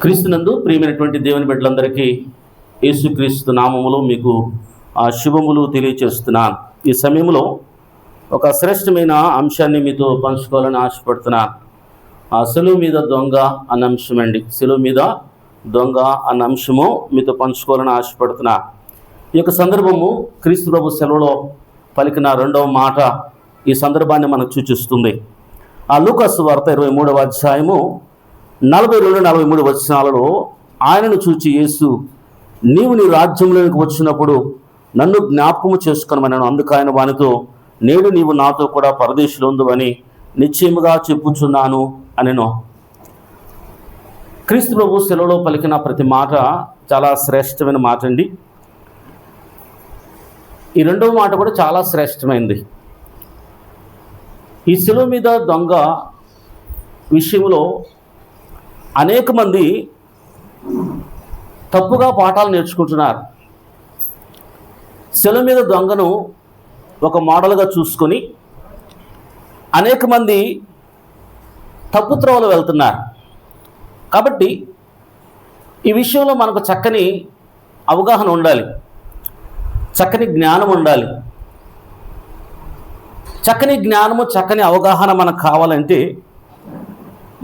క్రీస్తునందు ప్రియమైనటువంటి దేవుని బిడ్డలందరికీ యేసుక్రీస్తు నామములో మీకు శుభములు తెలియచేస్తున్నాను. ఈ సమయంలో ఒక శ్రేష్టమైన అంశాన్ని మీతో పంచుకోవాలని ఆశపడుతున్నాను. సెలువు మీద దొంగ అన్న అంశం అండి. సెలువు మీద దొంగ అన్న అంశము మీతో పంచుకోవాలని ఆశపడుతున్నాను. ఈ యొక్క సందర్భము క్రీస్తు ప్రభు సెలవులో పలికిన రెండవ మాట ఈ సందర్భాన్ని మనకు సూచిస్తుంది. లూకాసు వార్త 23వ అధ్యాయము 42-43 వచనాలలో ఆయనను చూచి యేసు, నీవు నీ రాజ్యంలోనికి వచ్చినప్పుడు నన్ను జ్ఞాపకము చేసుకొనమన్నాను. అందుకు ఆయన వానితో, నేడు నీవు నాతో కూడా పరదేశంలో ఉందువని నిశ్చయముగా చెప్పుచున్నాను అనెను. క్రీస్తు ప్రభు సెలవులో పలికిన ప్రతి మాట చాలా శ్రేష్టమైన మాట అండి. ఈ రెండవ మాట కూడా చాలా శ్రేష్టమైంది. ఈ సెలవు మీద దొంగ విషయంలో అనేక మంది తప్పుగా పాఠాలు నేర్చుకుంటున్నారు. సెలవు మీద దొంగను ఒక మోడల్గా చూసుకొని అనేక మంది తప్పు త్రోవలు వెళ్తున్నారు. కాబట్టి ఈ విషయంలో మనకు చక్కని అవగాహన ఉండాలి, చక్కని జ్ఞానం ఉండాలి. చక్కని జ్ఞానము, చక్కని అవగాహన మనకు కావాలంటే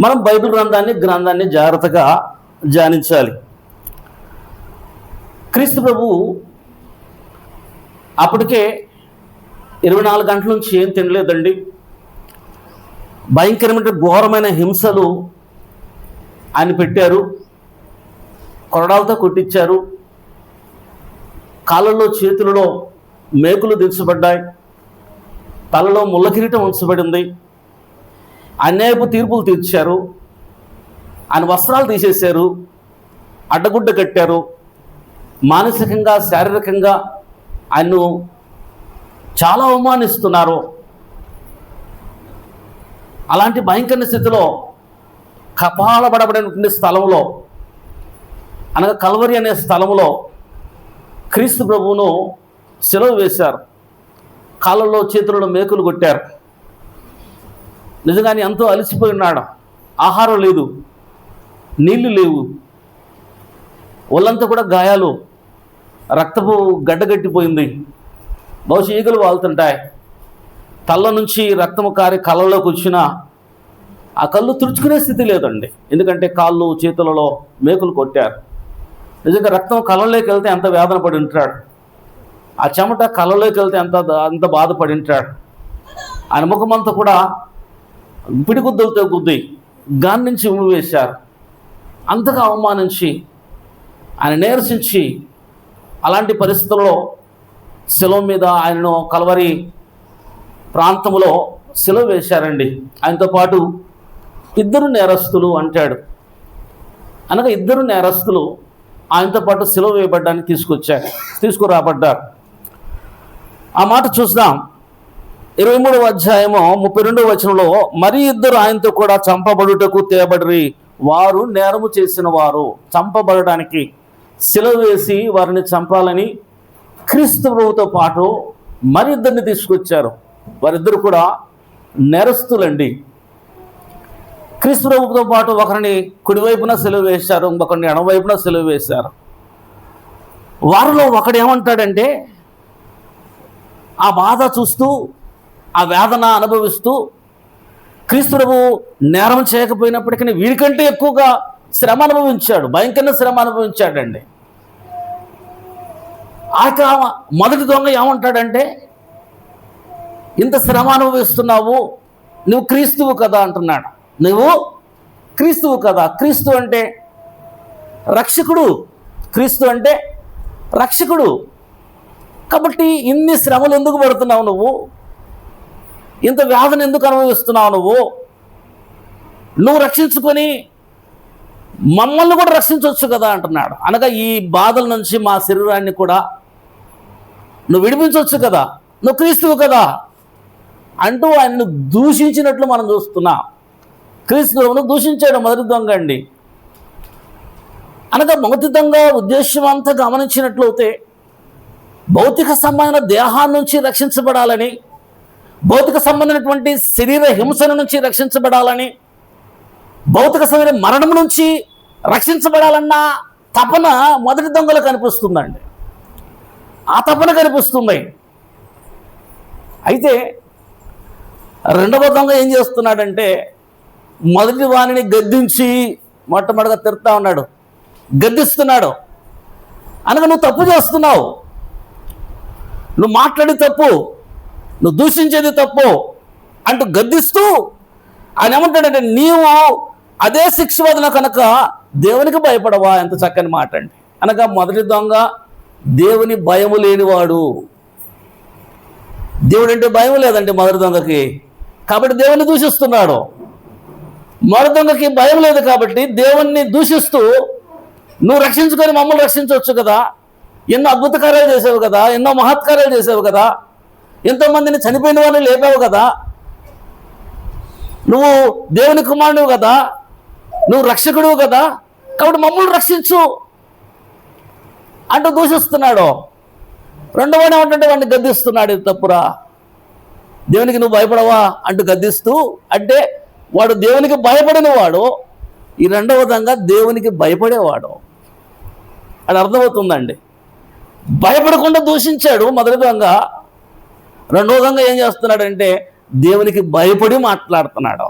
మనం బైబిల్ గ్రంథాన్ని జాగ్రత్తగా ధ్యానించాలి. క్రీస్తు ప్రభు అప్పటికే 24 గంటల నుంచి ఏం తినలేదండి. భయంకరమైన ఘోరమైన హింసలు ఆయన పెట్టారు. కొరడాలతో కొట్టించారు. కాళ్ళల్లో చేతులలో మేకులు దించబడ్డాయి. తలలో ముళ్ళ కిరీటం ఉంచబడింది. అన్యాయపు తీర్పులు తీర్చారు. ఆయన వస్త్రాలు తీసేశారు. అడ్డగుడ్డ కట్టారు. మానసికంగా, శారీరకంగా ఆయన్ను చాలా అవమానిస్తున్నారు. అలాంటి భయంకర స్థితిలో కపాలబడబడినటువంటి స్థలంలో, అనగా కల్వరి అనే స్థలంలో క్రీస్తు ప్రభువును సిలువ వేశారు. కాళ్ళల్లో చేతులలో మేకులు కొట్టారు. నిజంగానే ఎంతో అలసిపోయి ఉన్నాడు. ఆహారం లేదు, నీళ్లు లేవు, ఒళ్ళంతా కూడా గాయాలు, రక్తపు గడ్డగట్టిపోయింది. బహుశా ఈగలు వాళ్తుంటాయి. తల్ల నుంచి రక్తము కారి కళ్ళలోకి వచ్చిన ఆ కళ్ళు తుడుచుకునే స్థితి లేదండి. ఎందుకంటే కాళ్ళు చేతులలో మేకులు కొట్టారు. నిజంగా రక్తం కళ్ళలోకి వెళ్తే ఎంత వేదన పడి ఉంటాడు. ఆ చెమట కళ్ళలోకి వెళ్తే అంత బాధపడి ఉంటాడు. ఆయన ముఖమంతా కూడా పిడిగుద్దలతో గుద్ది గాని నుంచి ఉమ్మివేశారు. అంతగా అవమానించి ఆయన నీరసించి అలాంటి పరిస్థితుల్లో శిలువ మీద ఆయనను కల్వరి ప్రాంతంలో శిలువ వేశారండి. ఆయనతో పాటు 2 నేరస్తులు అంటాడు. అనగా 2 నేరస్తులు ఆయనతో పాటు శిలువ వేయబడ్డానికి తీసుకురాబడ్డారు. ఆ మాట చూద్దాం. 23వ అధ్యాయము 32వ వచనంలో, మరి 2 ఆయనతో కూడా చంపబడుటకు తేబడిరి. వారు నేరము చేసిన వారు. చంపబడడానికి శిలువ వేసి వారిని చంపాలని క్రీస్తు ప్రభువుతో పాటు మరి 2 తీసుకొచ్చారు. వారిద్దరు కూడా నేరస్తులండి. క్రీస్తు ప్రభువుతో పాటు ఒకరిని కుడివైపున శిలువ వేశారు, ఇంకొకరిని ఎడమవైపున శిలువ వేశారు. వారిలో ఒకడు ఏమంటాడంటే, ఆ బాధ చూస్తూ, ఆ వేదన అనుభవిస్తూ, క్రీస్తు ప్రభువు నేరం చేయకపోయినప్పటికీ వీరికంటే ఎక్కువగా శ్రమ అనుభవించాడు, భయంకర శ్రమ అనుభవించాడండి. మొదటి దొంగ ఏమంటాడంటే, ఇంత శ్రమ అనుభవిస్తున్నావు, నువ్వు క్రీస్తువు కదా అంటున్నాడు. నువ్వు క్రీస్తువు కదా. క్రీస్తు అంటే రక్షకుడు. క్రీస్తు అంటే రక్షకుడు. కాబట్టి ఇన్ని శ్రమలు ఎందుకు పడుతున్నావు నువ్వు? ఇంత వేదన ఎందుకు అనుభవిస్తున్నావు నువ్వు రక్షించుకొని మమ్మల్ని కూడా రక్షించవచ్చు కదా అంటున్నాడు. అనగా ఈ బాధల నుంచి మా శరీరాన్ని కూడా నువ్వు విడిపించవచ్చు కదా, నువ్వు క్రీస్తువు కదా అంటూ ఆయనను దూషించినట్లు మనం చూస్తున్నాం. క్రీస్తువును దూషించాడు మొదటి దొంగ అండి. అనగా మొదటి దొంగ ఉద్దేశం అంతా గమనించినట్లయితే భౌతిక సంబంధమైన దేహాన్ని నుంచి రక్షించబడాలని, భౌతిక సంబంధమైనటువంటి శరీర హింసల నుంచి రక్షించబడాలని, భౌతిక సంబంధమైన మరణం నుంచి రక్షించబడాలన్న తపన మొదటి దొంగలో కనిపిస్తుందండి. ఆ తపన కనిపిస్తుంది. అయితే రెండవ దొంగ ఏం చేస్తున్నాడంటే మొదటి వాణిని గద్దించి మొట్టమొదటిగా తిడతా ఉన్నాడు, గద్దిస్తున్నాడు. అనగా నువ్వు తప్పు చేస్తున్నావు, నువ్వు మాట్లాడేది తప్పు, నువ్వు దూషించేది తప్పు అంటూ గద్దిస్తూ ఆయన ఏమంటాడంటే నీవు అదే శిక్ష వదిన కనుక దేవునికి భయపడవా. ఎంత చక్కని మాట అండి. అనగా మొదటి దొంగ దేవుని భయము లేనివాడు. దేవుడు అంటే భయం లేదండి మొదటి దొంగకి, కాబట్టి దేవుణ్ణి దూషిస్తున్నాడు. మొదటి దొంగకి భయం లేదు కాబట్టి దేవుణ్ణి దూషిస్తూ నువ్వు రక్షించుకొని మమ్మల్ని రక్షించవచ్చు కదా, ఎన్నో అద్భుత కార్యాలు చేసావు కదా, ఎన్నో మహత్కార్యాలు చేసావు కదా, ఎంతోమందిని చనిపోయిన వాళ్ళని లేపావు కదా, నువ్వు దేవుని కుమారుడు కదా, నువ్వు రక్షకుడు కదా, కాబట్టి మమ్మల్ని రక్షించు అంటూ దూషిస్తున్నాడు. రెండవది ఏమంటే వాడిని గద్దిస్తున్నాడు, ఇది తప్పురా, దేవునికి నువ్వు భయపడవా అంటూ గద్దిస్తూ, అంటే వాడు దేవునికి భయపడిన వాడు, ఈ రెండవ దొంగ దేవునికి భయపడేవాడు. అది అర్థమవుతుందండి. భయపడకుండా దూషించాడు మొదటి దొంగ. రెండవ దొంగ ఏం చేస్తున్నాడంటే దేవునికి భయపడి మాట్లాడుతున్నాడు.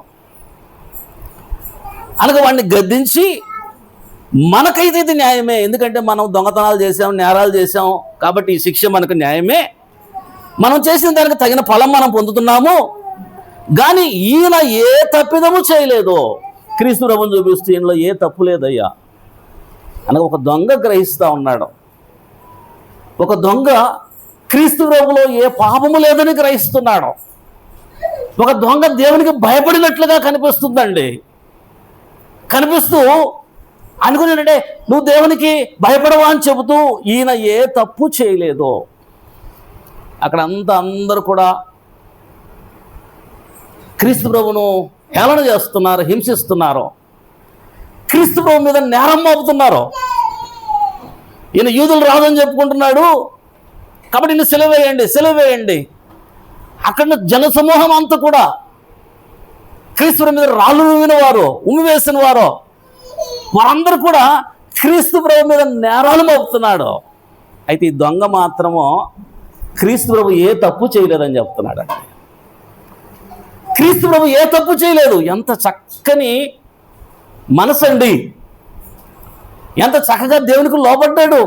అనగా వాడిని గద్దించి మనకైతే ఇది న్యాయమే, ఎందుకంటే మనం దొంగతనాలు చేసాం, నేరాలు చేసాం, కాబట్టి ఈ శిక్ష మనకు న్యాయమే, మనం చేసిన దానికి తగిన ఫలం మనం పొందుతున్నాము. కానీ ఈయన ఏ తప్పిదము చేయలేదు, క్రీస్తు ప్రభువును చూపిస్తూ ఈయనలో ఏ తప్పు లేదయ్యా అనగా ఒక దొంగ గ్రహిస్తూ ఉన్నాడు. ఒక దొంగ క్రీస్తు ప్రభువులో ఏ పాపము లేదని గ్రహిస్తున్నాడు. ఒక దొంగ దేవునికి భయపడినట్లుగా కనిపిస్తుందండి. కనిపిస్తూ అనుకున్నాడంటే నువ్వు దేవునికి భయపడవా అని చెబుతూ ఈయన ఏ తప్పు చేయలేదు. అక్కడ అందరూ కూడా క్రీస్తు ప్రభువును హేళన చేస్తున్నారు, హింసిస్తున్నారు, క్రీస్తు ప్రభు మీద నేరం మోపుతున్నారు. ఈయన యూదులు రాదని చెప్పుకుంటున్నాడు కాబట్టి ఈయన సెలవేయండి. అక్కడ జనసమూహం అంతా కూడా క్రీస్తు ప్రభు మీద రాళ్ళు ఉమ్మివేసిన వారు వారందరూ కూడా క్రీస్తు ప్రభు మీద నేరాలు మోపుతున్నాడు. అయితే ఈ దొంగ మాత్రము క్రీస్తు ప్రభు ఏ తప్పు చేయలేదని చెప్తున్నాడు. క్రీస్తు ప్రభు ఏ తప్పు చేయలేదు. ఎంత చక్కని మనసండి, ఎంత చక్కగా దేవునికి లోబడ్డాడు.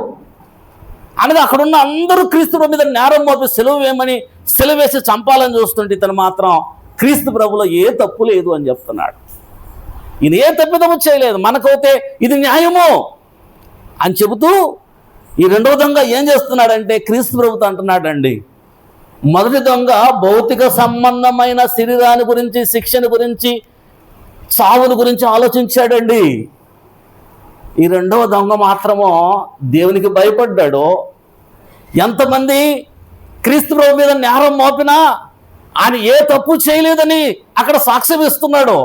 అనగా అక్కడున్న అందరూ క్రీస్తు ప్రభు మీద నేరం మోపి సెలవు వేసి చంపాలని చూస్తుంటే ఇతను మాత్రం క్రీస్తు ప్రభులో ఏ తప్పు లేదు అని చెప్తున్నాడు. ఈయన ఏ తప్పిదము చేయలేదు, మనకైతే ఇది న్యాయము అని చెబుతూ ఈ రెండవ దొంగ ఏం చేస్తున్నాడంటే క్రీస్తు ప్రభుతో అంటున్నాడండి. మొదటి దొంగ భౌతిక సంబంధమైన శరీరాన్ని గురించి, శిక్షణ గురించి, చావుని గురించి ఆలోచించాడండి. ఈ రెండవ దొంగ మాత్రమో దేవునికి భయపడ్డాడు. ఎంతమంది క్రీస్తు ప్రభు మీద నేరం మోపినా ఆయన ఏ తప్పు చేయలేదని అక్కడ సాక్ష్యం ఇస్తున్నాడు.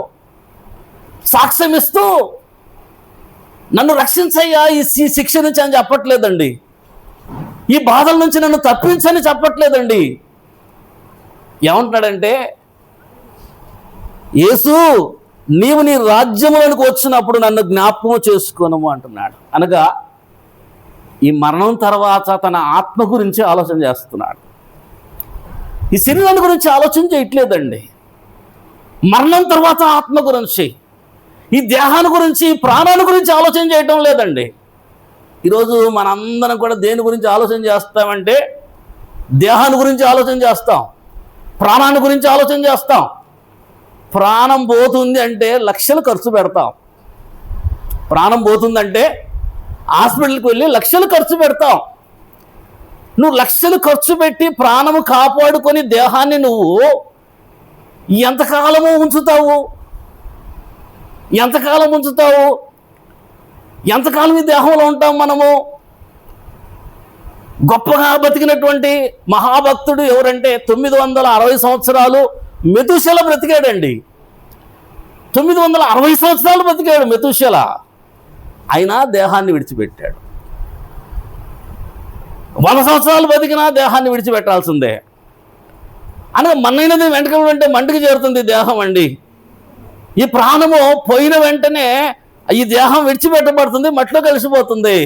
సాక్ష్యం ఇస్తూ నన్ను రక్షించయ్యా ఈ శిక్ష నుంచి అని చెప్పట్లేదండి, ఈ బాధల నుంచి నన్ను తప్పించని చెప్పట్లేదండి. ఏమంటున్నాడంటే యేసు నీవు నీ రాజ్యంలోనికి వచ్చినప్పుడు నన్ను జ్ఞాపకం చేసుకోను అంటున్నాడు. అనగా ఈ మరణం తర్వాత తన ఆత్మ గురించి ఆలోచన చేస్తున్నాడు. ఈ శరీరాన్ని గురించి ఆలోచన చేయట్లేదండి. మరణం తర్వాత ఆత్మ గురించి, ఈ దేహాన్ని గురించి, ఈ ప్రాణాన్ని గురించి ఆలోచన చేయటం లేదండి. ఈరోజు మనందరం కూడా దేని గురించి ఆలోచన చేస్తామంటే దేహాన్ని గురించి ఆలోచన చేస్తాం, ప్రాణాన్ని గురించి ఆలోచన చేస్తాం. ప్రాణం పోతుంది అంటే లక్షలు ఖర్చు పెడతాం. ప్రాణం పోతుందంటే హాస్పిటల్కి వెళ్ళి లక్షలు ఖర్చు పెడతాం. నువ్వు లక్షలు ఖర్చు పెట్టి ప్రాణము కాపాడుకొని దేహాన్ని నువ్వు ఎంతకాలం ఉంచుతావు? ఎంతకాలం ఈ దేహంలో ఉంటాం మనము? గొప్పగా బతికినటువంటి మహాభక్తుడు ఎవరంటే 960 సంవత్సరాలు మెతుషెల బ్రతికాడండి. 960 సంవత్సరాలు బ్రతికాడు మెతుషెల. అయినా దేహాన్ని విడిచిపెట్టాడు. 100 సంవత్సరాలు బతికినా దేహాన్ని విడిచిపెట్టాల్సిందే. అనగా మన్నైనది వెంటనే మంటికి చేరుతుంది దేహం అండి. ఈ ప్రాణము పోయిన వెంటనే ఈ దేహం విడిచిపెట్టబడుతుంది, మట్టిలో కలిసిపోతుంది.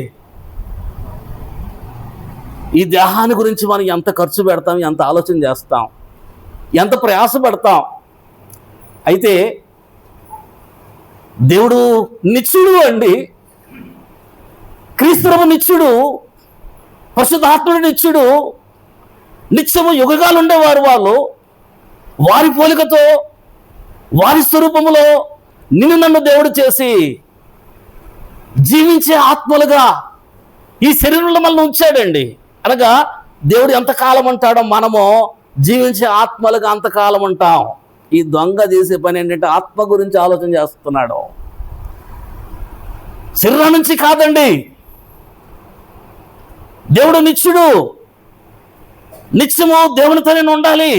ఈ దేహాన్ని గురించి మనం ఎంత ఖర్చు పెడతాం, ఎంత ఆలోచన చేస్తాం, ఎంత ప్రయాసపడతాం. అయితే దేవుడు నిత్యుడు అండి. క్రీస్తువు నిత్యుడు, పరిశుద్ధాత్ముడు నిత్యుడు. నిత్యము యుగగాలు ఉండేవారు వాళ్ళు. వారి పోలికతో, వారి స్వరూపములో నిన్ను నన్ను దేవుడు చేసి జీవించే ఆత్మలుగా ఈ శరీరంలో మనల్ని ఉంచాడండి. అనగా దేవుడు ఎంతకాలం ఉంటాడో మనము జీవించే ఆత్మలుగా అంతకాలం ఉంటాం. ఈ దొంగ చేసే పని ఏంటంటే ఆత్మ గురించి ఆలోచన చేస్తున్నాడు. శరీరం నుంచి కాదండి. దేవుడు నిత్యుడు, నిత్యము దేవునితోనే ఉండాలి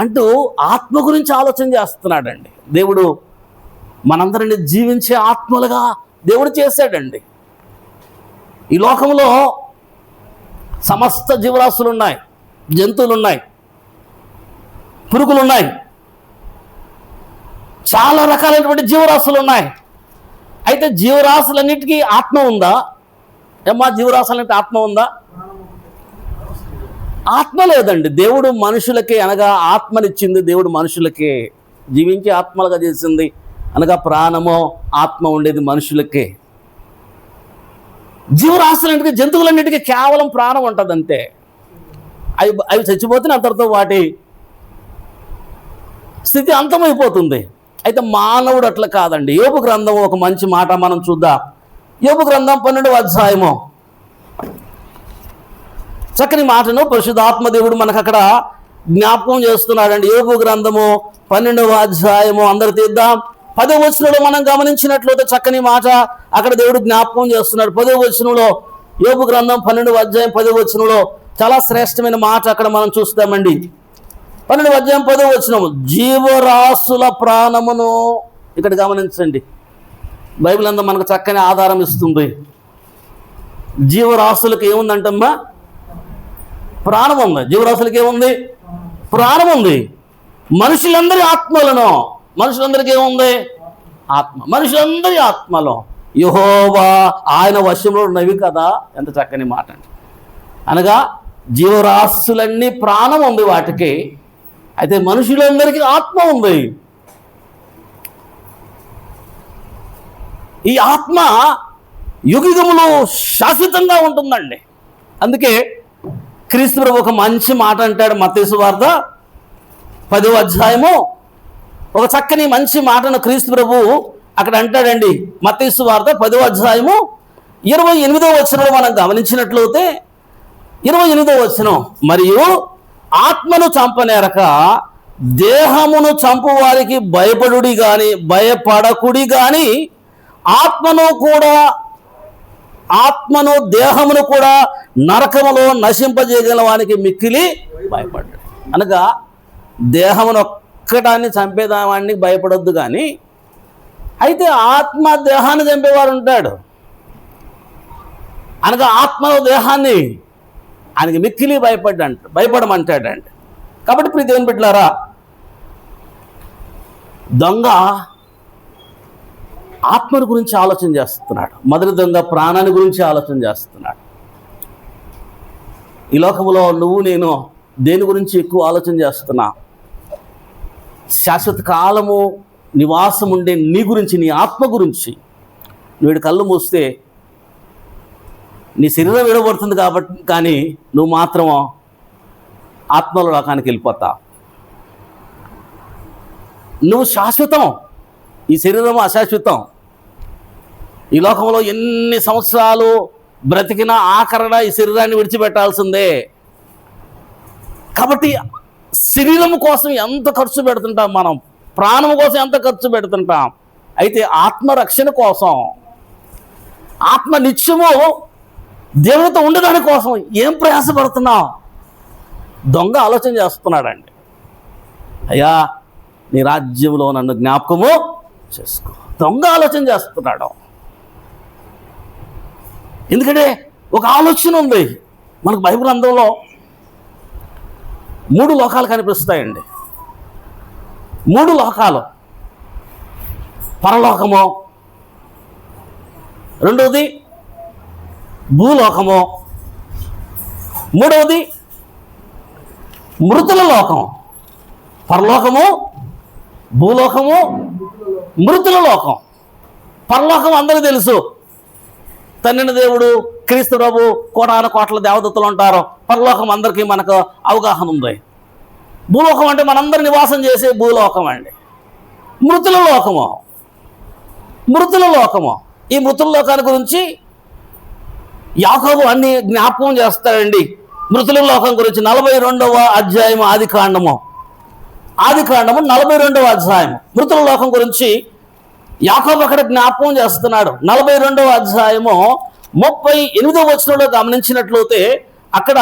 అంటూ ఆత్మ గురించి ఆలోచన చేస్తున్నాడండి. దేవుడు మనందరినీ జీవించే ఆత్మలుగా దేవుడు చేశాడండి. ఈ లోకంలో సమస్త జీవరాశులు ఉన్నాయి, జంతువులు ఉన్నాయి, పురుగులు ఉన్నాయి, చాలా రకాలైనటువంటి జీవరాశులు ఉన్నాయి. అయితే జీవరాశులన్నిటికీ ఆత్మ ఉందా? ఏమ్మా, జీవరాశులన్నిటి ఆత్మ ఉందా? ఆత్మ లేదండి. దేవుడు మనుషులకే, అనగా ఆత్మనిచ్చింది దేవుడు మనుషులకే, జీవించే ఆత్మలుగా చేసింది. అనగా ప్రాణమో ఆత్మ ఉండేది మనుషులకే. జీవరాశులన్నిటికీ, జంతువులన్నిటికీ కేవలం ప్రాణం ఉంటుంది అంతే. అవి చచ్చిపోతే అంతటితో వాటి స్థితి అంతమైపోతుంది. అయితే మానవుడు అట్లా కాదండి. యోబు గ్రంథం ఒక మంచి మాట మనం చూద్దాం. యోబు గ్రంథం 12వ అధ్యాయము చక్కని మాటను పరిశుద్ధాత్మ దేవుడు మనకు అక్కడ జ్ఞాపకం చేస్తున్నాడండి. యోబు గ్రంథము 12వ అధ్యాయము అందరు తీద్దాం. 10వ వచనంలో మనం గమనించినట్లయితే చక్కని మాట అక్కడ దేవుడు జ్ఞాపకం చేస్తున్నాడు. 10వ వచనంలో, యోబు గ్రంథం 12వ అధ్యాయం 10వ వచనంలో చాలా శ్రేష్టమైన మాట అక్కడ మనం చూస్తామండి. 12వ అధ్యాయం 10వ వచనము, జీవరాశుల ప్రాణమును, ఇక్కడ గమనించండి. బైబిల్ అంతా మనకు చక్కని ఆధారం ఇస్తుంది. జీవరాశులకు ఏముందంటమ్మా? ప్రాణం ఉంది. జీవరాశులకి ఏముంది? ప్రాణం ఉంది. మనుషులందరి ఆత్మలను, మనుషులందరికీ ఏముంది? ఆత్మ. మనుషులందరి ఆత్మలో యెహోవా ఆయన వశంలో ఉన్నవి కదా. ఎంత చక్కని మాట అండి. అనగా జీవరాశులన్నీ ప్రాణం ఉంది వాటికి, అయితే మనుషులందరికీ ఆత్మ ఉంది. ఈ ఆత్మ యుగయుగములు శాశ్వతంగా ఉంటుందండి. అందుకే క్రీస్తు ప్రభు ఒక మంచి మాట అంటాడు. మత్తయి సువార్త 10వ అధ్యాయము ఒక చక్కని మంచి మాటను క్రీస్తు ప్రభు అక్కడ అంటాడండి. మత్తయి సువార్త 10వ అధ్యాయము 28వ వచనంలో మనం గమనించినట్లయితే 28వ వచనం, మరియు ఆత్మను చంపనేరక దేహమును చంపు వారికి భయపడుడి గాని భయపడకుడి గాని ఆత్మను దేహమును కూడా నరకములో నశింపజేయగల వానికి మిక్కిలి భయపడ్డాడు. అనగా దేహమును ఒక్కటాన్ని చంపేదావాన్ని భయపడొద్దు కానీ, అయితే ఆత్మ దేహాన్ని చంపేవాడు ఉంటాడు. అనగా ఆత్మలో దేహాన్ని ఆయనకి మిక్కిలి భయపడమంటాడండి. కాబట్టి ప్రియ దేవుని బిడ్డలారా, దొంగ ఆత్మని గురించి ఆలోచన చేస్తున్నాడు. మొదటి దొంగ ప్రాణాన్ని గురించి ఆలోచన చేస్తున్నాడు. ఈ లోకంలో నువ్వు నేను దేని గురించి ఎక్కువ ఆలోచన చేస్తున్నా? శాశ్వత కాలము నివాసం ఉండే నీ గురించి, నీ ఆత్మ గురించి. నువ్వు కళ్ళు మూస్తే నీ శరీరం విడబడుతుంది కాబట్టి, కానీ నువ్వు మాత్రం ఆత్మలో లోకానికి వెళ్ళిపోతావు. నువ్వు శాశ్వతం, ఈ శరీరం అశాశ్వతం. ఈ లోకంలో ఎన్ని సంవత్సరాలు బ్రతికినా ఆఖరణ ఈ శరీరాన్ని విడిచిపెట్టాల్సిందే. కాబట్టి శరీరం కోసం ఎంత ఖర్చు పెడుతుంటాం మనం, ప్రాణం కోసం ఎంత ఖర్చు పెడుతుంటాం. అయితే ఆత్మరక్షణ కోసం, ఆత్మ నిత్యము దేవునితో ఉండదాని కోసం ఏం ప్రయాసపడుతున్నాం? దొంగ ఆలోచన చేస్తున్నాడండి. అయ్యా, నీ రాజ్యంలో నన్ను జ్ఞాపకము చేసుకో. దొంగ ఆలోచన చేస్తున్నాడు. ఎందుకంటే ఒక ఆలోచన ఉంది మనకు. బైబిల్ గ్రంథంలో 3 లోకాలు కనిపిస్తాయండి. 3 లోకాలు, పరలోకము, రెండవది భూలోకము, మూడవది మృతుల లోకం. పరలోకము, భూలోకము, మృతుల లోకం. పరలోకం అందరూ తెలుసు, తండ్రిని దేవుడు, క్రీస్తు ప్రభు, కోటాను కోట్ల దేవదత్తులు ఉంటారు. పరలోకం అందరికీ మనకు అవగాహన ఉంది. భూలోకం అంటే మనందరూ నివాసం చేసే భూలోకం అండి. మృతుల లోకము, మృతుల లోకము. ఈ మృతుల లోకాన్ని గురించి యాకోబు అన్ని జ్ఞాపకం చేస్తాడండి. మృతుల లోకం గురించి 42వ అధ్యాయం ఆదికాండము 42వ అధ్యాయం మృతుల లోకం గురించి యాకోబు అక్కడ జ్ఞాపకం చేస్తున్నాడు. 42వ అధ్యాయము 38వ వచనంలో గమనించినట్లయితే అక్కడ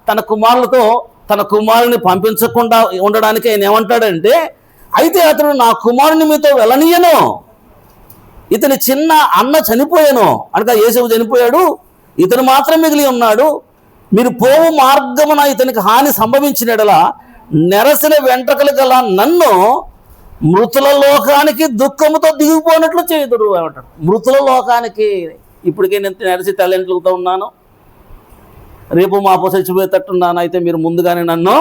తన కుమారులతో తన కుమారుని పంపించకుండా ఉండడానికి ఆయన ఏమంటాడంటే, అయితే అతను నా కుమారుని మీతో వెళ్ళనీయను, ఇతని చిన్న అన్న చనిపోయాను అనగా యేసేపు చనిపోయాడు, ఇతను మాత్రం మిగిలి ఉన్నాడు. మీరు పోవు మార్గమున ఇతనికి హాని సంభవించినడలా నెరసిన వెంట్రుకలు గల నన్ను మృతుల లోకానికి దుఃఖముతో దిగిపోయినట్లు చేయుదురు అంటాడు. మృతుల లోకానికి ఇప్పటికే నేను నెరసి తల్లింట్లతో ఉన్నాను, రేపు మాపో చచ్చిపోయేటట్టున్నాను, అయితే మీరు ముందుగానే నన్ను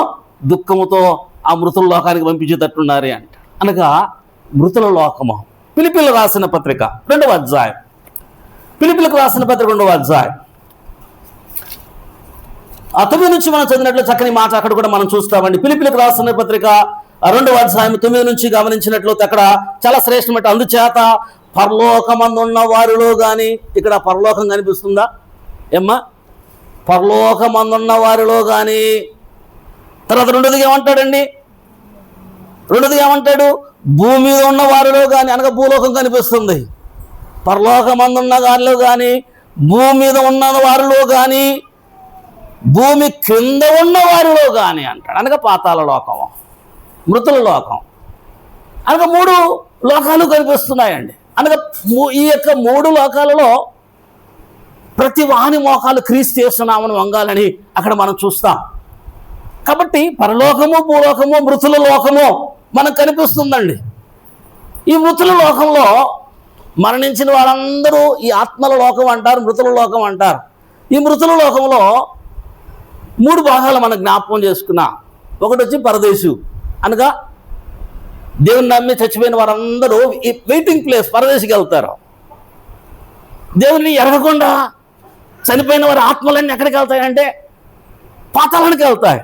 దుఃఖముతో ఆ మృతుల లోకానికి పంపించేటట్టున్నారే అంట. అనగా మృతుల లోకము. ఫిలిప్పీలకు రాసిన పత్రిక 2వ అధ్యాయం, ఫిలిప్పీలకు రాసిన పత్రిక 2వ అధ్యాయం 9 నుంచి మనం చదివినట్లు చక్కని మాట అక్కడ కూడా మనం చూస్తామండి. ఫిలిప్పీలకు రాసిన పత్రిక 2వ అధ్యాయం 9 నుంచి గమనించినట్లయితే అక్కడ చాలా శ్రేష్టమైన, అందుచేత పరలోకమందున్న వారిలో కానీ, ఇక్కడ పరలోకం కనిపిస్తుందా ఏమ్మా? పరలోకమందున్న వారిలో కానీ. తర్వాత రెండోదిగా ఏమంటాడండి? రెండోదిగా ఏమంటాడు? భూమి మీద ఉన్న వారిలో కానీ, అనగా భూలోకం కనిపిస్తుంది. పరలోకమందున్న వారిలో కానీ, భూమి మీద ఉన్న వారిలో కానీ, భూమి క్రింద ఉన్న వారిలో కానీ అంటాడు. అనగా పాతాళ లోకం, మృతుల లోకం. అనగా 3 లోకాలు కనిపిస్తున్నాయండి. అనగా ఈ యొక్క 3 లోకాలలో ప్రతి వాని మోకాలు క్రీస్తు యేసు నామమున వంగాలని అక్కడ మనం చూస్తాం. కాబట్టి పరలోకము, భూలోకము, మృతుల లోకము మనకు కనిపిస్తుందండి. ఈ మృతుల లోకంలో మరణించిన వారందరూ ఈ ఆత్మల లోకం అంటారు, మృతుల లోకం అంటారు. ఈ మృతుల లోకంలో 3 భాగాలు మనం జ్ఞాపకం చేసుకున్నాం. ఒకటి వచ్చి పరదేశు, అనగా దేవుని నమ్మి చచ్చిపోయిన వారందరూ ఈ వెయిటింగ్ ప్లేస్ పరదేశికి వెళ్తారు. దేవుని ఎరగకుండా చనిపోయిన వారి ఆత్మలన్నీ ఎక్కడికి వెళ్తాయంటే పాతాళానికి వెళ్తాయి.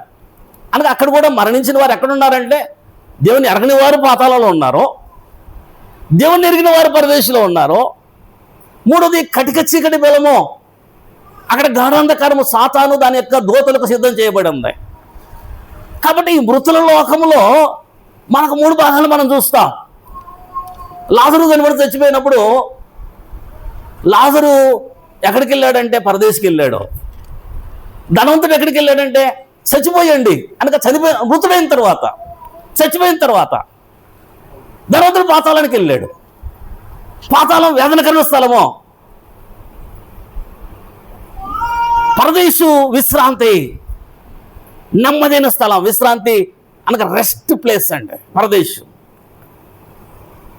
అనగా అక్కడ కూడా మరణించిన వారు ఎక్కడున్నారంటే దేవుని ఎరగని వారు పాతాళంలో ఉన్నారు, దేవుని ఎరిగిన వారు పరదేశంలో ఉన్నారు. మూడోది కటిక చీకటి బలము, అక్కడ గాఢాంధకారము, సాతాను దాని యొక్క దూతలకు సిద్ధం చేయబడి ఉంది. కాబట్టి ఈ మృతుల లోకంలో మనకు 3 భాగాలు మనం చూస్తాం. లాజరు కనబడి చచ్చిపోయినప్పుడు లాజరు ఎక్కడికి వెళ్ళాడంటే పరదేశికి వెళ్ళాడు. ధనవంతుడు ఎక్కడికి వెళ్ళాడంటే చచ్చిపోయండి అనగా మృతుడైన తర్వాత, చచ్చిపోయిన తర్వాత ధనవంతుడు పాతాళానికి వెళ్ళాడు. పాతాళం వేదనకరమైన స్థలము, పరదేశు విశ్రాంతి, నెమ్మదైన స్థలం, విశ్రాంతి అనగా రెస్ట్ ప్లేస్ అండి పరదేశు.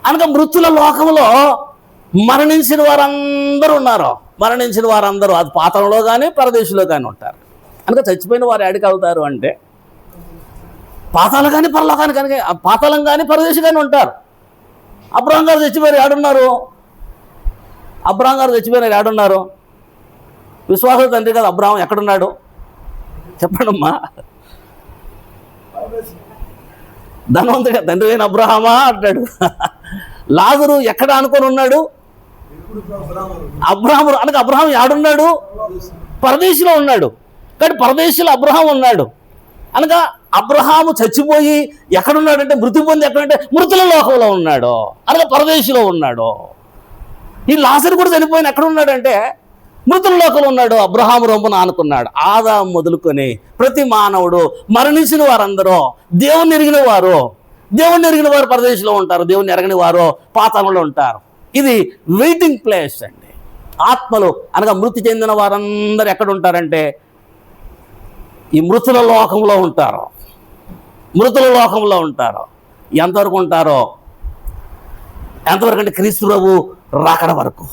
అనగా మృతుల లోకంలో మరణించిన వారందరూ ఉన్నారు. మరణించిన వారందరూ అది పాతాళంలో కానీ పరదేశంలో కానీ ఉంటారు. అనగా చచ్చిపోయిన వారు ఎక్కడికి వెళ్తారు అంటే పాతాళం కానీ పరలోకానికి కానీ, పాతాళం కానీ పరదేశం కానీ ఉంటారు. అబ్రహాం గారు చచ్చిపోయారు, ఏడున్నారు? అబ్రహాం గారు చచ్చిపోయినారు, ఏడున్నారు? విశ్వాస తండ్రి కదా అబ్రహాం, ఎక్కడున్నాడు చెప్పండమ్మా? ధనవంతుడిగా తండ్రి అయిన అబ్రహామా అంటాడు. లాజరు ఎక్కడ అనుకొని ఉన్నాడు? అబ్రహాము. అనగా అబ్రహాం ఏడున్నాడు? పరదేశంలో ఉన్నాడు. కానీ పరదేశంలో అబ్రహాం ఉన్నాడు. అనగా అబ్రహాము చచ్చిపోయి ఎక్కడున్నాడంటే, మృతి పొంది ఎక్కడంటే మృతుల లోకంలో ఉన్నాడు, అనగా పరదేశంలో ఉన్నాడు. ఈ లాజరు కూడా చనిపోయిన ఎక్కడ ఉన్నాడంటే మృతుల లోకంలో ఉన్నాడు. అబ్రహాము రొమ్మున ఆనుకున్నాడు. ఆదాము మొదలుకొని ప్రతి మానవుడు, మరణించిన వారందరూ, దేవుణ్ణి ఎరిగిన వారు, దేవుణ్ణి ఎరిగిన వారు పరదేశంలో ఉంటారు, దేవుణ్ణి ఎరగని వారు పాతాళంలో ఉంటారు. ఇది వెయిటింగ్ ప్లేస్ అండి. ఆత్మలు అనగా మృతి చెందిన వారందరూ ఎక్కడ ఉంటారంటే ఈ మృతుల లోకంలో ఉంటారు. మృతుల లోకంలో ఉంటారు. ఎంతవరకు ఉంటారో? ఎంతవరకు అంటే క్రీస్తు ప్రభు రాకడ వరకు.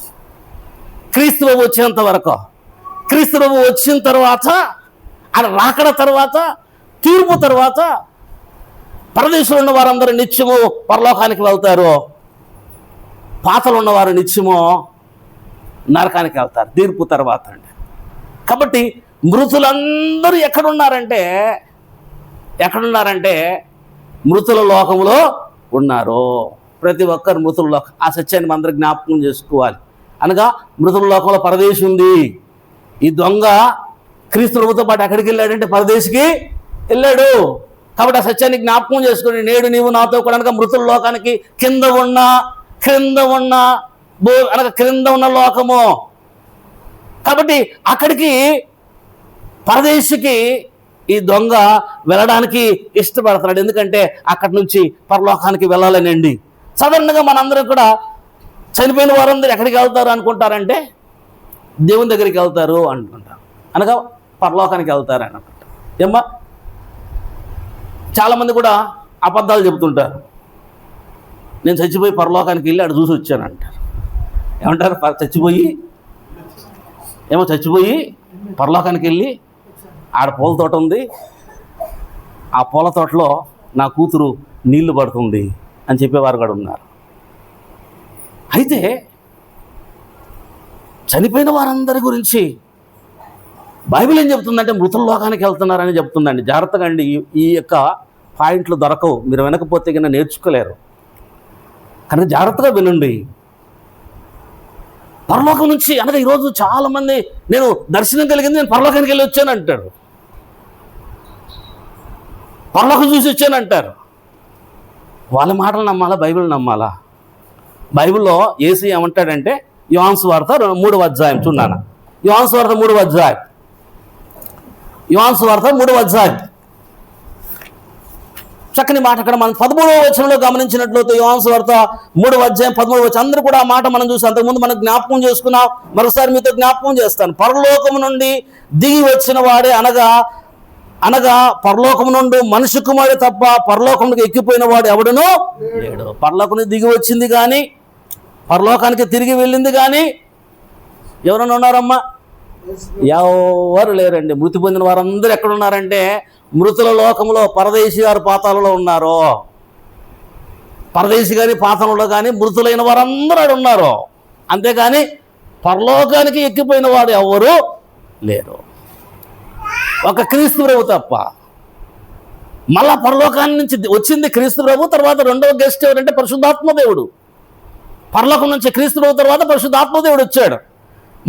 క్రీస్తు ప్రభు వచ్చేంత వరకు. క్రీస్తు ప్రభు వచ్చిన తర్వాత, ఆయన రాకడ తర్వాత, తీర్పు తర్వాత పరదేశంలో ఉన్న వారందరూ నిత్యము పరలోకానికి వెళ్తారు. పాతలు ఉన్నవారు నిత్యము నరకానికి వెళ్తారు తీర్పు తర్వాత అండి. కాబట్టి మృతులందరూ ఎక్కడున్నారంటే మృతుల లోకంలో ఉన్నారు. ప్రతి ఒక్కరు మృతుల లోకం. ఆ సత్యాన్ని మనం అందరూ జ్ఞాపకం చేసుకోవాలి. అనగా మృతుల లోకంలో పరదేశి ఉంది. ఈ దొంగ క్రీస్తు ప్రభుతో పాటు ఎక్కడికి వెళ్ళాడంటే పరదేశికి వెళ్ళాడు. కాబట్టి ఆ సత్యాన్ని జ్ఞాపకం చేసుకుని నేడు నీవు నాతో కూడా అనగా మృతుల లోకానికి కింద ఉన్న లోకము. కాబట్టి అక్కడికి పరదేశికి ఈ దొంగ వెళ్ళడానికి ఇష్టపడతాడు. ఎందుకంటే అక్కడి నుంచి పరలోకానికి వెళ్ళాలనండి. సాధారణంగా మనందరం కూడా చనిపోయిన వారందరూ ఎక్కడికి వెళ్తారు అనుకుంటారంటే దేవుని దగ్గరికి వెళ్తారు అనుకుంటారు, అనగా పరలోకానికి వెళ్తారు అని అనుకుంటారు. ఏమ్మా, చాలామంది కూడా అబద్ధాలు చెబుతుంటారు. నేను చచ్చిపోయి పరలోకానికి వెళ్ళి అక్కడ చూసి వచ్చాను అంటారు. ఏమంటారు? చచ్చిపోయి పరలోకానికి వెళ్ళి ఆడ పూల తోట ఉంది, ఆ పూల తోటలో నా కూతురు నీళ్లు పడుతుంది అని చెప్పేవారు కూడా ఉన్నారు. అయితే చనిపోయిన వారందరి గురించి బైబిల్ ఏం చెప్తుందంటే మృతుల లోకానికి వెళ్తున్నారని చెప్తుందండి. జాగ్రత్తగా అండి, ఈ యొక్క పాయింట్లు దొరకవు, మీరు వెనకపోతే కన్నా నేర్చుకోలేరు. కనుక జాగ్రత్తగా వినండి. పరలోకం నుంచి అనగా ఈరోజు చాలామంది నేను దర్శనం కలిగింది, నేను పరలోకానికి వెళ్ళి వచ్చాను అంటారు. పరలోకం చూసి వచ్చాను అంటారు. వాళ్ళ మాటలు నమ్మాలా, బైబిల్ నమ్మాలా? బైబిల్లో యేసు ఏమంటాడంటే, యోహాను సువార్త 3వ అధ్యాయం చూడాలి. యోహాను సువార్త 3వ అధ్యాయం చక్కని మాట. అక్కడ మనం 13వ వచనంలో గమనించినట్లయితే యోహాను సువార్త 3వ అధ్యాయం 13వ వచనం. అందరూ కూడా ఆ మాట మనం చూసి అంతకుముందు మనం జ్ఞాపకం చేసుకున్నాం. మరోసారి మీతో జ్ఞాపకం చేస్తాను. పరలోకము నుండి దిగి వచ్చిన వాడే అనగా పరలోకము నుండి మనిషి కుమారుడు తప్ప పరలోకంలోకి ఎక్కిపోయిన వాడు ఎవడునూ లేడు. పరలోకం దిగి వచ్చింది కానీ, పరలోకానికి తిరిగి వెళ్ళింది కానీ ఎవరైనా ఉన్నారమ్మా? ఎవరు లేరండి. మృతి పొందిన వారందరూ ఎక్కడ ఉన్నారంటే మృతుల లోకంలో, పరదేశి గారి పాతాలలో ఉన్నారు. పరదేశి గారి పాతాలలో కానీ మృతులైన వారందరూ ఉన్నారు. అంతేగాని పరలోకానికి ఎక్కిపోయిన వాడు ఎవరు లేరు, ఒక క్రీస్తు ప్రభు తప్ప. మళ్ళా పరలోకాన్ని నుంచి వచ్చింది క్రీస్తు ప్రభు. తర్వాత రెండవ గెస్ట్ ఎవరంటే పరిశుద్ధాత్మదేవుడు. పరలోకం నుంచి క్రీస్తు ప్రభు తర్వాత పరిశుద్ధాత్మదేవుడు వచ్చాడు.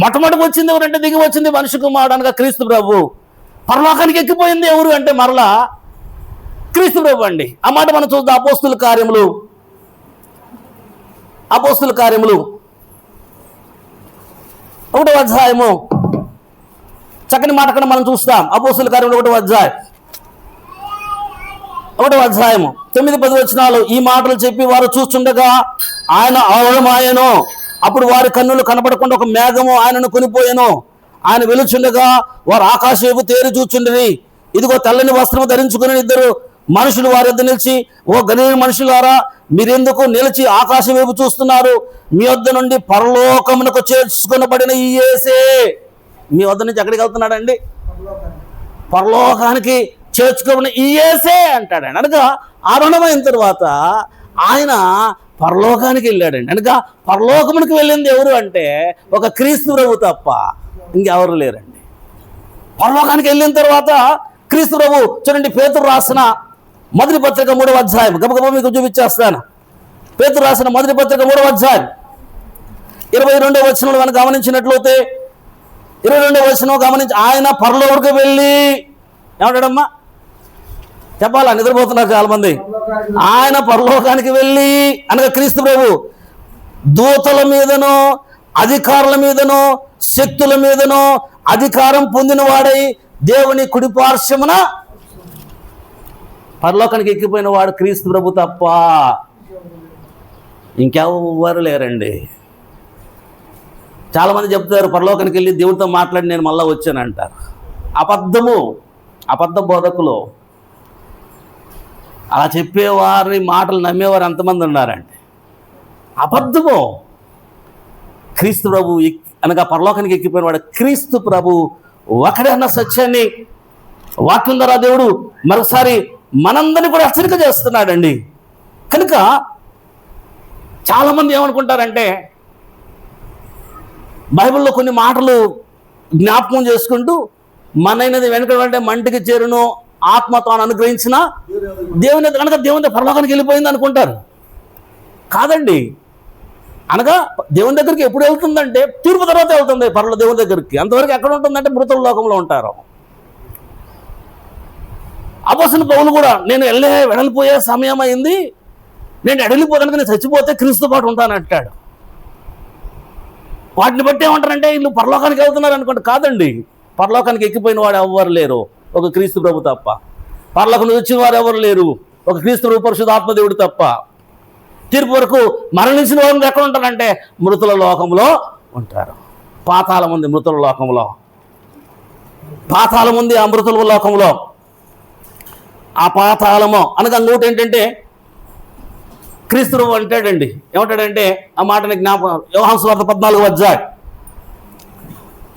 మొట్టమొదటి వచ్చింది ఎవరంటే దిగి వచ్చింది మనిషి కుమారుడు అనగా క్రీస్తు ప్రభు. పరలోకానికి ఎక్కిపోయింది ఎవరు అంటే మరలా క్రీస్తు ప్రభు అండి. ఆ మాట మనం చూద్దాం. అపోస్తుల కార్యములు 1వ అధ్యాయము చక్కని మాట అక్కడ మనం చూస్తాం. అపోస్తుల కార్యములు 1వ అధ్యాయము 9-10 వచనాలు. ఈ మాటలు చెప్పి వారు చూస్తుండగా ఆయన ఆవరమాయను. అప్పుడు వారి కన్నులు కనపడకుండా ఒక మేఘము ఆయనను కొనిపోయాను. ఆయన వెలుచుండగా వారు ఆకాశం వైపు తేరి చూచుండని, ఇదిగో తెల్లని వస్త్రము ధరించుకుని 2 మనుషులు వారి వద్ద నిలిచి, ఓ గలీల మనుషులారా, మీరెందుకు నిలిచి ఆకాశం వైపు చూస్తున్నారు? మీ వద్ద నుండి పరలోకమునకు చేర్చుకునబడిన ఈ యేసే. మీ వద్ద నుంచి ఎక్కడికి వెళ్తున్నాడండి? పరలోకానికి చేర్చుకోబడిన ఈ యేసే అంటాడండి. అనగా ఆరోహణమైన తర్వాత ఆయన పరలోకానికి వెళ్ళాడండి. అనగా పరలోకమునికి వెళ్ళింది ఎవరు అంటే ఒక క్రీస్తు ప్రభు తప్ప ఇంకెవరు లేరండి. పరలోకానికి వెళ్ళిన తర్వాత క్రీస్తు ప్రభు చూడండి. పేతురు రాసిన మొదటి పత్రిక 3వ అధ్యాయం గబగబా మీకు చూపించేస్తాను. పేతురు రాసిన మొదటి పత్రిక 3వ అధ్యాయం 22వ వచనంలో మనం గమనించినట్లయితే 22వ వచనం గమనించి, ఆయన పరలోకానికి వెళ్ళి ఏమంటాడమ్మా? చెప్పాలా? నిద్రపోతున్నారు చాలా మంది. ఆయన పరలోకానికి వెళ్ళి అనగా క్రీస్తు ప్రభు దూతల మీదనో అధికారుల మీదనో శక్తుల మీదనో అధికారం పొందిన వాడై దేవుని కుడిపార్శ్వమున పరలోకానికి ఎక్కిపోయిన వాడు క్రీస్తు ప్రభు తప్ప ఇంకెవ్వరు లేరండి. చాలామంది చెప్తారు పరలోకానికి వెళ్ళి దేవుడితో మాట్లాడి నేను మళ్ళీ వచ్చానంటారు. అబద్ధ బోధకులు. అలా చెప్పేవారి మాటలు నమ్మేవారు ఎంతమంది ఉన్నారండి? అబద్ధము. క్రీస్తు ప్రభు అనగా పరలోకానికి ఎక్కిపోయిన వాడు క్రీస్తు ప్రభు ఒకడే అన్న సత్యాన్ని వాక్యం ద్వారా దేవుడు మరొకసారి మనందరినీ కూడా హెచ్చరిక చేస్తున్నాడండి. కనుక చాలామంది ఏమనుకుంటారంటే బైబిల్లో కొన్ని మాటలు జ్ఞాపకం చేసుకుంటూ మనైనది వెనకడంటే మంటికి చేరును ఆత్మ తాను అనుగ్రహించిన దేవుని కనుక దేవుని పరలోకానికి వెళ్ళిపోయింది అనుకుంటారు. కాదండి. అనగా దేవుని దగ్గరికి ఎప్పుడు వెళ్తుందంటే తీర్పు తర్వాత వెళ్తుంది దేవుని దగ్గరికి. అంతవరకు ఎక్కడ ఉంటుందంటే మృతుల లోకంలో ఉంటారు. అపోస్తలుడు పౌలు కూడా నేను వెడలిపోయే సమయం అయింది, నేను వెళ్ళిపోతాను, నేను చచ్చిపోతే క్రీస్తు పాటు ఉంటాను అంటాడు. వాటిని బట్టి ఏమంటారంటే వీళ్ళు పరలోకానికి వెళ్తున్నారు అనుకోండి. కాదండి, పరలోకానికి ఎక్కిపోయిన వాడు ఎవరు లేరు, ఒక క్రీస్తు ప్రభు తప్ప. పరలోకం వచ్చిన వారు ఎవరు లేరు, ఒక క్రీస్తు ప్రభు పరిశుద్ధాత్మదేవుడు తప్ప. తీర్పు వరకు మరణించిన వారు ఎక్కడ ఉంటారంటే మృతుల లోకంలో ఉంటారు. పాతాళం ఉంది మృతుల లోకంలో, పాతాళం ఉంది ఆ మృతుల లోకంలో. ఆ పాతాళము అనగా ఇంకోటి ఏంటంటే క్రీస్తు ప్రభు అంటాడండి, ఏమంటాడంటే ఆ మాటని జ్ఞాపకం యోహాను సువార్త 14వ అధ్యాయం,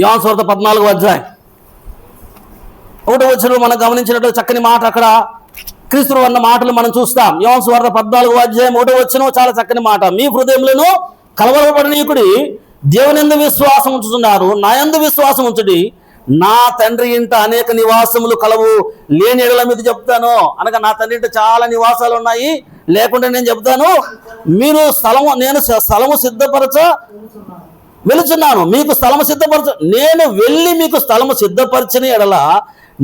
యోహాను సువార్త 14వ అధ్యాయం 1వ వచనం మనం గమనించినట్టు చక్కని మాట అక్కడ క్రీస్తు ప్రభు అన్న మాటలు మనం చూస్తాం. యోహాను సువార్త 14వ అధ్యాయం 1వ వచనం చాలా చక్కని మాట. మీ హృదయంలోనూ కలవరపడనీయుడి, దేవుని యందు విశ్వాసం ఉంచుతున్నారు, నా యందు విశ్వాసం ఉంచుడి, నా తండ్రి ఇంట అనేక నివాసములు కలవు, లేని ఎడల మీద చెప్తాను. అనగా నా తండ్రి ఇంట చాలా నివాసాలు ఉన్నాయి, లేకుంటే నేను చెప్తాను. మీరు నేను స్థలము సిద్ధపరచ వెళుచున్నాను, మీకు స్థలము సిద్ధపరచ, నేను వెళ్ళి మీకు స్థలము సిద్ధపరచని ఎడల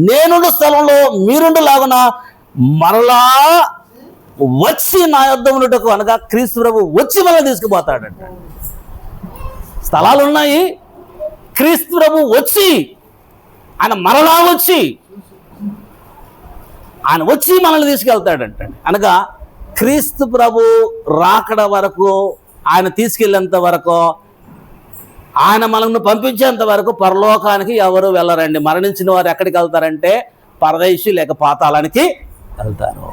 నేనుండు స్థలంలో మీరుండు లాగున మరలా వచ్చి నా యొద్ద ఉన్నటకు, అనగా క్రీస్తు ప్రభు వచ్చి మళ్ళీ తీసుకుపోతాడంట. స్థలాలు ఉన్నాయి, క్రీస్తు ప్రభు వచ్చి ఆయన మరలా వచ్చి ఆయన వచ్చి మనల్ని తీసుకెళ్తాడంట. అనగా క్రీస్తు ప్రభు రాకడ వరకు, ఆయన తీసుకెళ్ళేంత వరకు, ఆయన మనల్ని పంపించేంత వరకు పరలోకానికి ఎవరు వెళ్ళరండి. మరణించిన వారు ఎక్కడికి వెళ్తారంటే పరదేశి లేక పాతాళానికి వెళ్తారు.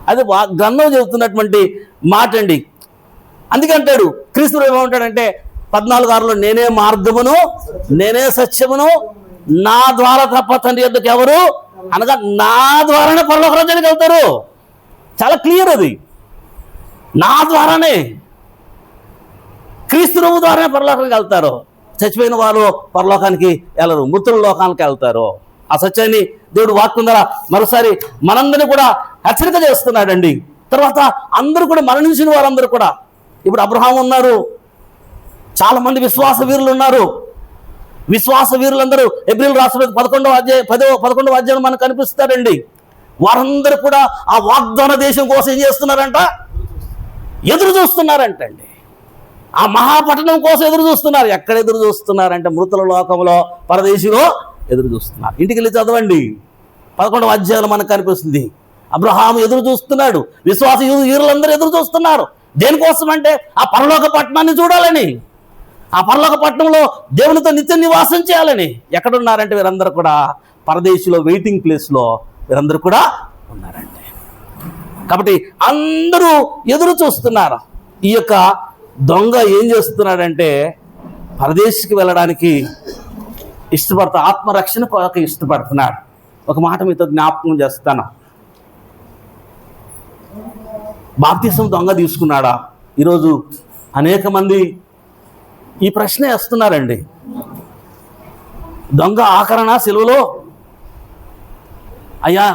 అది గ్రంథం చెబుతున్నటువంటి మాట అండి. అందుకే అంటాడు క్రీస్తు ప్రభు ఏమంటాడంటే 14:6లో నేనే మార్గమును నేనే సత్యమును, నా ద్వారా తప్ప తండ్రి యొద్దకు ఎవరు, అనగా నా ద్వారానే పరలోక రాజ్యానికి వెళ్తారు. చాలా క్లియర్ అది. నా ద్వారానే, క్రీస్తు ప్రభు ద్వారానే పరలోకానికి వెళ్తారు. చచ్చిపోయిన వారు పరలోకానికి వెళ్ళరు, మృతుల లోకానికి వెళ్తారు. ఆ సత్యాన్ని దేవుడు వాక్యం ద్వారా మరోసారి మనందరినీ కూడా హెచ్చరిక చేస్తున్నాడండి. తర్వాత అందరూ కూడా మరణించిన వారందరూ కూడా, ఇప్పుడు అబ్రహాము ఉన్నారు, చాలా మంది విశ్వాస వీరులు ఉన్నారు. విశ్వాస వీరులందరూ హెబ్రీయుల రాసిన 11వ అధ్యాయం మనకు కనిపిస్తారండి. వారందరూ కూడా ఆ వాగ్దాన దేశం కోసం ఏం చేస్తున్నారంట, ఎదురు చూస్తున్నారంటండి. ఆ మహాపట్టణం కోసం ఎదురు చూస్తున్నారు. ఎక్కడ ఎదురు చూస్తున్నారంటే మృతుల లోకంలో పరదేశిలో ఎదురు చూస్తున్నారు. ఇంటికి వెళ్ళి చదవండి, 11వ అధ్యాయంలో మనకు కనిపిస్తుంది. అబ్రహాము ఎదురు చూస్తున్నాడు, విశ్వాస వీరులందరూ ఎదురు చూస్తున్నారు. దేనికోసం అంటే ఆ పరలోక పట్టణాన్ని చూడాలని, ఆ పరలోక పట్టణంలో దేవునితో నిత్య నివాసం చేయాలని. ఎక్కడున్నారంటే వీరందరూ కూడా పరదేశిలో వెయిటింగ్ ప్లేస్లో వీరందరూ కూడా ఉన్నారండి. కాబట్టి అందరూ ఎదురు చూస్తున్నారు. ఈ యొక్క దొంగ ఏం చేస్తున్నాడంటే పరదేశికి వెళ్ళడానికి ఇష్టపడతా, ఆత్మరక్షణ కొరకు ఇష్టపడుతున్నాడు. ఒక మాట మీతో జ్ఞాపకం చేస్తాను. బాప్తిసం దొంగ తీసుకున్నాడా? ఈరోజు అనేక మంది ఈ ప్రశ్న వేస్తున్నారండి. దొంగ ఆకరణ సిలువలో, అయ్యా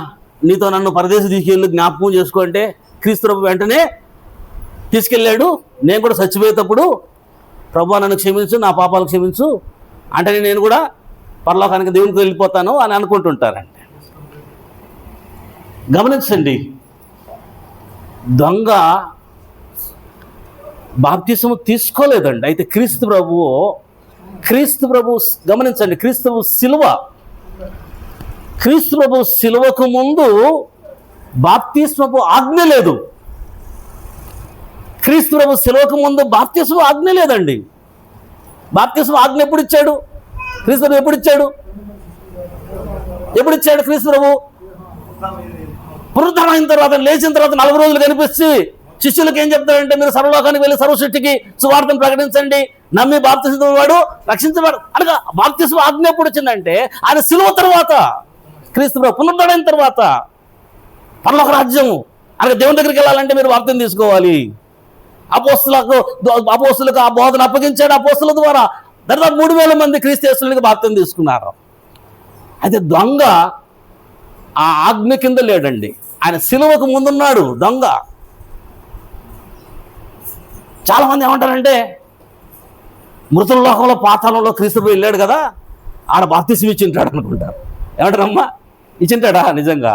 నీతో నన్ను పరదేశం తీసుకెళ్ళి జ్ఞాపకం చేసుకో అంటే క్రీస్తు ప్రభు వెంటనే తీసుకెళ్ళాడు. నేను కూడా చచ్చిపోయేటప్పుడు ప్రభు నన్ను క్షమించు, నా పాపాలు క్షమించు అంటే నేను కూడా పరలోకానికి దేవునికి వెళ్ళిపోతాను అని అనుకుంటుంటారండి. గమనించండి, దొంగ బాప్తిసము తీసుకోలేదండి. అయితే క్రీస్తు ప్రభు గమనించండి, క్రీస్తు ప్రభు సిలువకు ముందు బాప్తిస్మపు ఆజ్ఞ లేదు. క్రీస్తు ప్రభు సిలువకు ముందు బాప్తిస్మ ఆజ్ఞ లేదండి. బాప్తిస్మ ఆజ్ఞ ఎప్పుడు ఇచ్చాడు? క్రీస్తు ప్రభు ఎప్పుడు ఇచ్చాడు? క్రీస్తు ప్రభు పునరుద్ధరణ అయిన తర్వాత, లేచిన తర్వాత 40 రోజులు కనిపించి శిష్యులకు ఏం చెప్తాడంటే మీరు సర్వలోకానికి వెళ్ళి సర్వసృష్టికి సువార్తను ప్రకటించండి, నమ్మి బాప్తిసం వాడు రక్షించబడు అనగా బాప్తిసం ఆజ్ఞ ఎప్పుడు వచ్చిందంటే ఆయన సిలువ తర్వాత, క్రీస్తు పునరుద్ధరణ తర్వాత, పరలోక రాజ్యము అనగా దేవుని దగ్గరికి వెళ్ళాలంటే మీరు బాప్తిసం తీసుకోవాలి. అపోస్తులకు ఆ బోధన అప్పగించాడు. అపోస్తుల ద్వారా దాదాపు 3000 మంది క్రీస్తు యేసువులకు బాప్తిసం తీసుకున్నారు. అయితే దొంగ ఆ ఆజ్ఞ కింద లేడండి, ఆయన సిలువకు ముందున్నాడు దొంగ. చాలామంది ఏమంటారంటే మృతుల లోకంలో పాతాళంలో క్రీస్తు వెళ్ళాడు కదా, ఆడ బాప్తిసం ఇచ్చింటాడు అనుకుంటారు. ఏమంటారమ్మా, ఇచ్చింటాడా నిజంగా?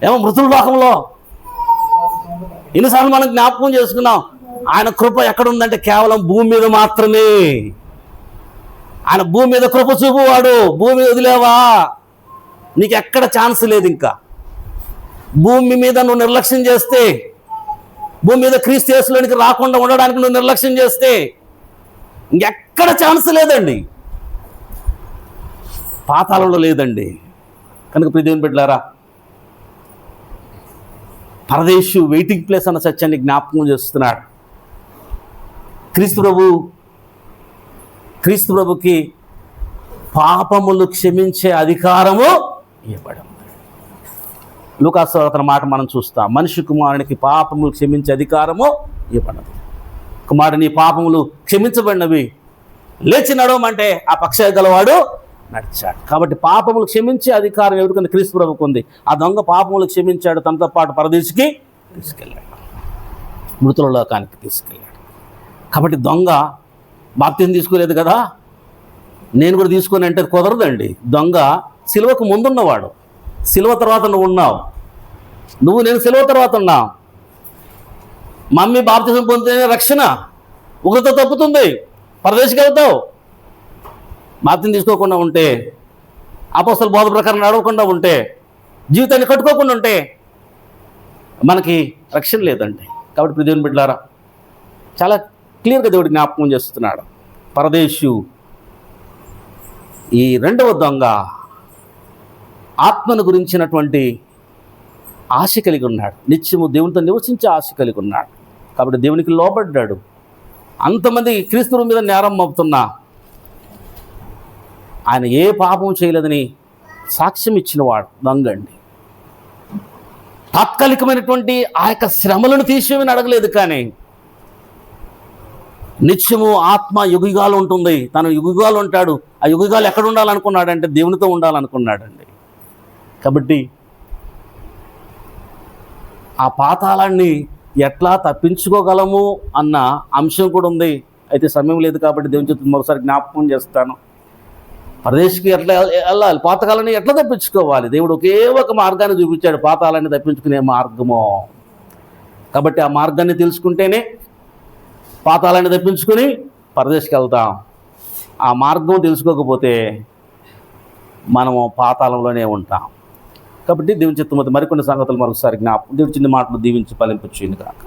ఏమో మృతుల లోకంలో ఎన్నిసార్లు మనం జ్ఞాపకం చేసుకున్నాం, ఆయన కృప ఎక్కడుందంటే కేవలం భూమి మీద మాత్రమే. ఆయన భూమి మీద కృప చూపువాడు. భూమి వదిలేవా, నీకు ఎక్కడ ఛాన్స్ లేదు. ఇంకా భూమి మీద నువ్వు నిర్లక్ష్యం చేస్తే, భూమి మీద క్రీస్తు యేసులోనికి రాకుండా ఉండడానికి నువ్వు నిర్లక్ష్యం చేస్తే ఇంకెక్కడ ఛాన్స్ లేదండి, పాతాళంలో లేదండి. కనుక ప్రియదేవుని బిడ్డలారా, పరదేశు వెయిటింగ్ ప్లేస్ అన్న సత్యాన్ని జ్ఞాపకం చేస్తున్నాడు. క్రీస్తు ప్రభుకి పాపములు క్షమించే అధికారము ఇవ్వబడింది. లూకాసు వార్త మాట మనం చూస్తాం. మనిషి కుమారునికి పాపములు క్షమించే అధికారము ఇవ్వబడింది. కుమారుడు నీ పాపములు క్షమించబడినవి, లేచి నడవమంటే ఆ పక్ష గలవాడు నడిచాడు. కాబట్టి పాపములు క్షమించే అధికారం ఎవరికైనా క్రీస్తు ప్రభుకు ఉంది. ఆ దొంగ పాపములు క్షమించాడు, తనతో పాటు పరదేశికి తీసుకెళ్ళాడు, మృతుల లోకానికి తీసుకెళ్ళాడు. కాబట్టి దొంగ బాప్తిసం తీసుకోలేదు కదా, నేను కూడా తీసుకొని అంటే కుదరదండి. దొంగ సిలువకు ముందున్నవాడు, సిలువ తర్వాత నువ్వు ఉన్నావు, నేను సిలువ తర్వాత ఉన్నా. మమ్మీ బాప్తిసం పొందితేనే రక్షణ, ఉగ్రత తప్పుతుంది, పరదేశికి వెళ్తావు. బాప్తిసం తీసుకోకుండా ఉంటే, అపోస్తల బోధ ప్రకారం నడవకుండా ఉంటే, జీవితాన్ని కట్టుకోకుండా ఉంటే మనకి రక్షణ లేదండి. కాబట్టి దేవుని బిడ్డలారా, చాలా క్లియర్గా దేవుడు జ్ఞాపకం చేస్తున్నాడు. పరదేశు ఈ రెండవ దొంగ ఆత్మను గురించినటువంటి ఆశ కలిగి ఉన్నాడు, నిత్యము దేవునితో నివసించే ఆశ కలిగి ఉన్నాడు. కాబట్టి దేవునికి లోబడ్డాడు. అంతమంది క్రీస్తు మీద నేరం మోపుతున్నా ఆయన ఏ పాపం చేయలేదని సాక్ష్యం ఇచ్చినవాడు దొంగండి. తాత్కాలికమైనటువంటి ఆ యొక్క శ్రమలను తీసేమని అడగలేదు, కానీ నిత్యము ఆత్మ యుగాలు ఉంటుంది, తను యుగాలు ఉంటాడు. ఆ యుగాలు ఎక్కడ ఉండాలనుకున్నాడంటే దేవునితో ఉండాలనుకున్నాడండి. కాబట్టి ఆ పాతాళాన్ని ఎట్లా తప్పించుకోగలము అన్న అంశం కూడా ఉంది. అయితే సమయం లేదు కాబట్టి దేవుని చేత మరోసారి జ్ఞాపకం చేస్తాను. పరదేశికి ఎట్లా వెళ్ళాలి, పాతకాలాన్ని ఎట్లా తప్పించుకోవాలి, దేవుడు ఒకే ఒక మార్గాన్ని చూపించాడు, పాతాళాన్ని తప్పించుకునే మార్గము. కాబట్టి ఆ మార్గాన్ని తెలుసుకుంటేనే పాతాళాన్ని తప్పించుకొని పరదేశికి వెళ్తాం. ఆ మార్గం తెలుసుకోకపోతే మనము పాతాళంలోనే ఉంటాం. కాబట్టి దేవుని చిత్తము మరికొన్ని సంగతులు మరొకసారి జ్ఞాపకం, దేవుడి చిన్న మాటలు దీవించి ఫలింపచేయును గాక.